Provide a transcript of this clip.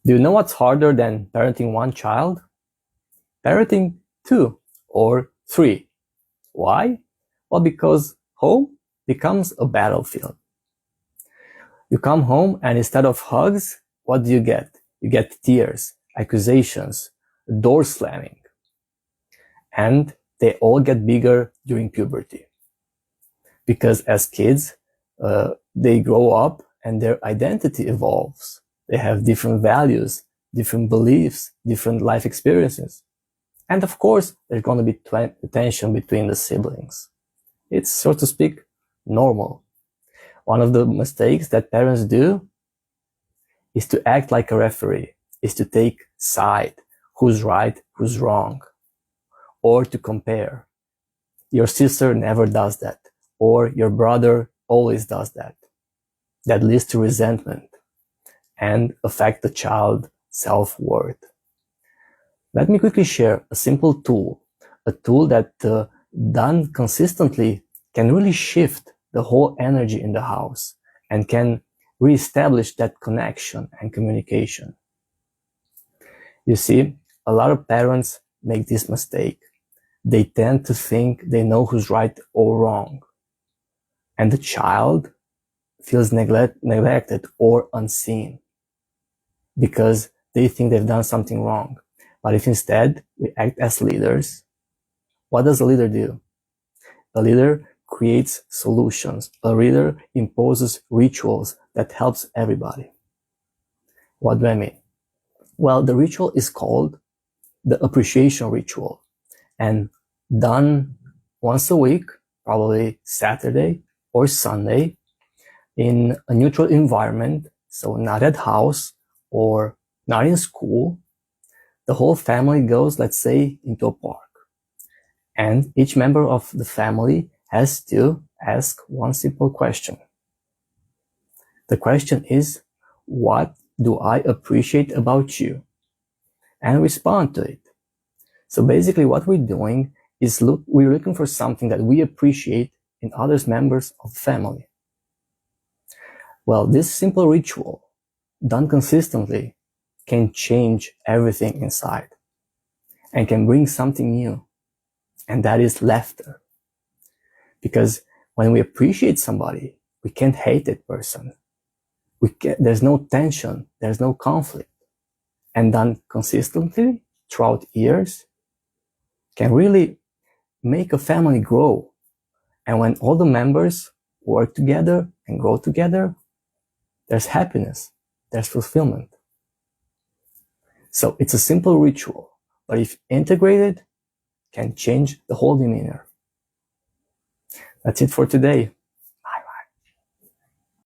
Do you know what's harder than parenting one child? Parenting 2 or 3. Why? Well, because home becomes a battlefield. You come home and instead of hugs, what do you get? You get tears, accusations, door slamming. And they all get bigger during puberty. Because as kids, they grow up and their identity evolves. They have different values, different beliefs, different life experiences. And of course, there's going to be tension between the siblings. It's, so to speak, normal. One of the mistakes that parents do is to act like a referee, is to take side, who's right, who's wrong, or to compare. Your sister never does that, or your brother always does that. That leads to resentment and affect the child's self-worth. Let me quickly share a simple tool, a tool that done consistently can really shift the whole energy in the house and can reestablish that connection and communication. You see, a lot of parents make this mistake. They tend to think they know who's right or wrong. And the child feels neglected or unseen because they think they've done something wrong. But if instead we act as leaders, what does a leader do? A leader creates solutions. A leader imposes rituals that helps everybody. What do I mean? Well, the ritual is called the appreciation ritual and done once a week, probably Saturday or Sunday, in a neutral environment, so not at house or not in school. The whole family goes, let's say, into a park. And each member of the family has to ask one simple question. The question is, what do I appreciate about you? And respond to it. So basically what we're doing is we're looking for something that we appreciate in other members of the family. Well, this simple ritual, done consistently, can change everything inside and can bring something new, and that is laughter. Because when we appreciate somebody, we can't hate that person. There's no tension, there's no conflict. And done consistently throughout years can really make a family grow. And when all the members work together and grow together, there's happiness, there's fulfillment. So it's a simple ritual, but if integrated, can change the whole demeanor. That's it for today.